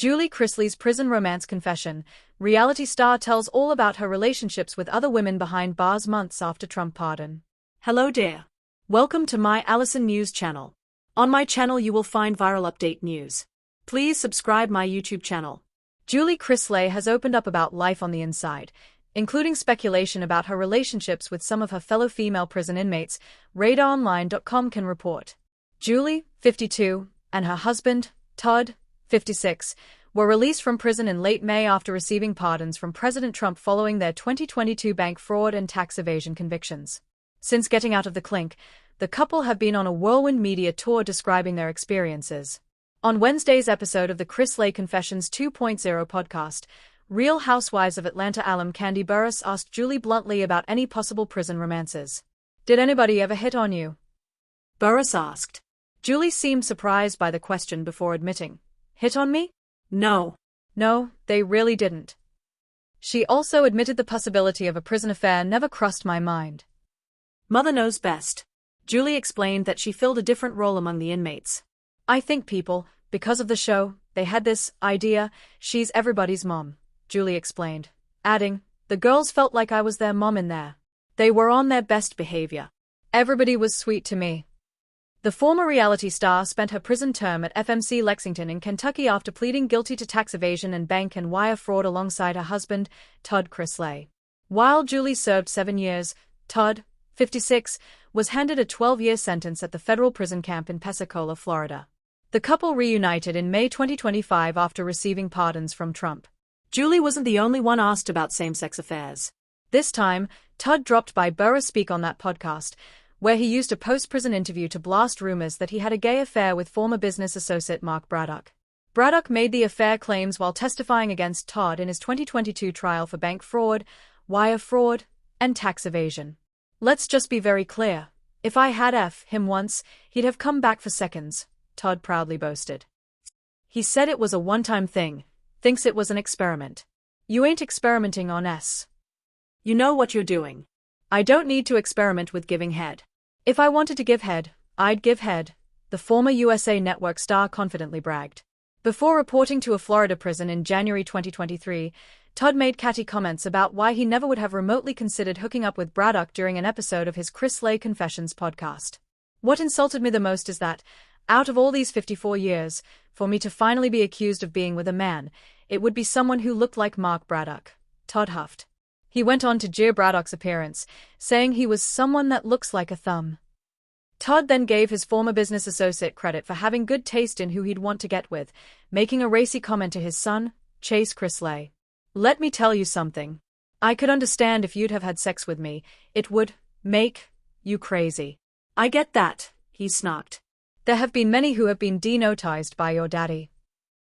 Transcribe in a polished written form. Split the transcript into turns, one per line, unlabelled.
Chrisley's prison romance confession. Reality star tells all about her relationships with other women behind bars months after Trump pardon.
Hello there. Welcome to my Allison News channel. On my channel you will find viral update news. Please subscribe my YouTube channel.
Chrisley has opened up about life on the inside, including speculation about her relationships with some of her fellow female prison inmates, RadarOnline.com can report. Julie, 52, and her husband, Todd, 56, were released from prison in late May after receiving pardons from President Trump following their 2022 bank fraud and tax evasion convictions. Since getting out of the clink, the couple have been on a whirlwind media tour describing their experiences. On Wednesday's episode of the Chrisley Confessions 2.0 podcast, Real Housewives of Atlanta alum Kandi Burruss asked Julie bluntly about any possible prison romances. "Did anybody ever hit on you?"
Burruss asked.
Julie seemed surprised by the question before admitting, "Hit on me?
No,
they really didn't." She also admitted the possibility of a prison affair never crossed my mind.
Mother knows best. Julie explained that she filled a different role among the inmates.
"I think people, because of the show, they had this idea, she's everybody's mom," Julie explained, adding, "The girls felt like I was their mom in there. They were on their best behavior. Everybody was sweet to me." The former reality star spent her prison term at FMC Lexington in Kentucky after pleading guilty to tax evasion and bank and wire fraud alongside her husband, Todd Chrisley. While Julie served 7 years, Todd, 56, was handed a 12-year sentence at the federal prison camp in Pensacola, Florida. The couple reunited in May 2025 after receiving pardons from Trump.
Julie wasn't the only one asked about same-sex affairs.
This time, Todd dropped by Burruss speak on that podcast, where he used a post-prison interview to blast rumors that he had a gay affair with former business associate Mark Braddock. Braddock made the affair claims while testifying against Todd in his 2022 trial for bank fraud, wire fraud, and tax evasion. "Let's just be very clear. If I had him once, he'd have come back for seconds," Todd proudly boasted. He said it was a one-time thing, thinks it was an experiment. "You ain't experimenting on S.
You know what you're doing."
"I don't need to experiment with giving head. If I wanted to give head, I'd give head," the former USA Network star confidently bragged. Before reporting to a Florida prison in January 2023, Todd made catty comments about why he never would have remotely considered hooking up with Braddock during an episode of his Chrisley Confessions podcast. "What insulted me the most is that, out of all these 54 years, for me to finally be accused of being with a man, it would be someone who looked like Mark Braddock," Todd huffed. He went on to jeer Braddock's appearance, saying he was someone that looks like a thumb. Todd then gave his former business associate credit for having good taste in who he'd want to get with, making a racy comment to his son, Chase Chrisley. "Let me tell you something. I could understand if you'd have had sex with me, it would make you crazy."
"I get that," he snarked.
"There have been many who have been denotized by your daddy."